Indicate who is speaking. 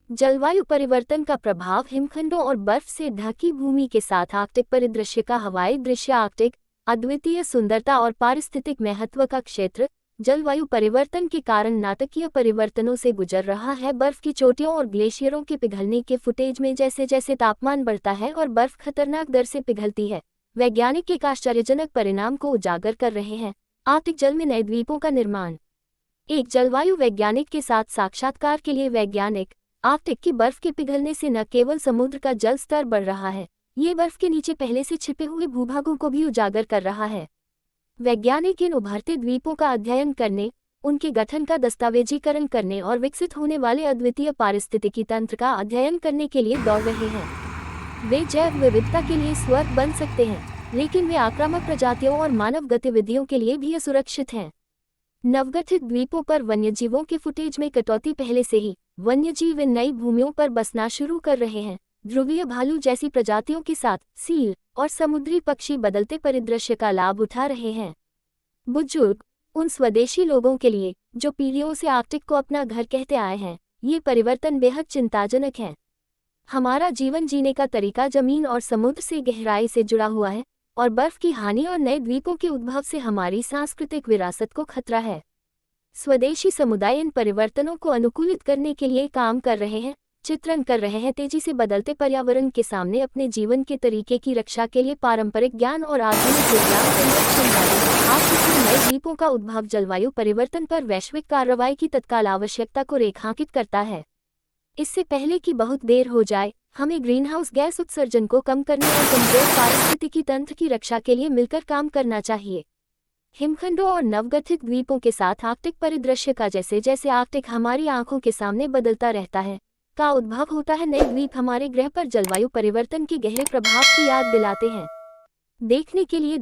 Speaker 1: जलवायु परिवर्तन का प्रभाव हिमखंडों और बर्फ से ढकी भूमि के साथ आर्कटिक परिदृश्य का हवाई दृश्य। आर्कटिक अद्वितीय सुंदरता और पारिस्थितिक महत्व का क्षेत्र जलवायु परिवर्तन के कारण नाटकीय परिवर्तनों से गुजर रहा है। बर्फ की चोटियों और ग्लेशियरों के पिघलने के फुटेज में जैसे जैसे तापमान बढ़ता है और बर्फ खतरनाक दर से पिघलती है, वैज्ञानिक एक आश्चर्यजनक परिणाम को उजागर कर रहे हैं। आर्कटिक जल में नए द्वीपों का निर्माण। एक जलवायु वैज्ञानिक के साथ साक्षात्कार के लिए वैज्ञानिक आर्कटिक की बर्फ के पिघलने से न केवल समुद्र का जल स्तर बढ़ रहा है, ये बर्फ के नीचे पहले से छिपे हुए भूभागों को भी उजागर कर रहा है। वैज्ञानिक इन उभरते द्वीपों का अध्ययन करने, उनके गठन का दस्तावेजीकरण करने और विकसित होने वाले अद्वितीय पारिस्थितिकी तंत्र का अध्ययन करने के लिए दौड़ रहे हैं। वे जैव विविधता के लिए स्वर्ग बन सकते हैं, लेकिन वे आक्रामक प्रजातियों और मानव गतिविधियों के लिए भी असुरक्षित हैं। नवगठित द्वीपों पर वन्यजीवों के फुटेज में कटौती। पहले से ही वन्यजीव इन नई भूमियों पर बसना शुरू कर रहे हैं। ध्रुवीय भालू जैसी प्रजातियों के साथ सील और समुद्री पक्षी बदलते परिदृश्य का लाभ उठा रहे हैं। बुजुर्ग, उन स्वदेशी लोगों के लिए जो पीढ़ियों से आर्कटिक को अपना घर कहते आए हैं, ये परिवर्तन बेहद चिंताजनक हैं। हमारा जीवन जीने का तरीका जमीन और समुद्र से गहराई से जुड़ा हुआ है, और बर्फ की हानि और नए द्वीपों के उद्भव से हमारी सांस्कृतिक विरासत को खतरा है। स्वदेशी समुदाय इन परिवर्तनों को अनुकूलित करने के लिए काम कर रहे हैं, चित्रण कर रहे हैं। तेजी से बदलते पर्यावरण के सामने अपने जीवन के तरीके की रक्षा के लिए पारंपरिक ज्ञान और आधुनिक विज्ञान संरक्षण जारी। आर्कटिक में नए द्वीपों का उद्भव जलवायु परिवर्तन पर वैश्विक कार्रवाई की तत्काल आवश्यकता को रेखांकित करता है। इससे पहले कि बहुत देर हो जाए, हमें ग्रीनहाउस गैस उत्सर्जन को कम करने और कमजोर पारिस्थितिकी तंत्र की रक्षा के लिए मिलकर काम करना चाहिए। हिमखंडों और नवगठित द्वीपों के साथ आर्कटिक परिदृश्य का जैसे जैसे आर्कटिक हमारी आंखों के सामने बदलता रहता है, का उद्भव होता है, नए द्वीप हमारे ग्रह पर जलवायु परिवर्तन के गहरे प्रभाव की याद दिलाते हैं। देखने के लिए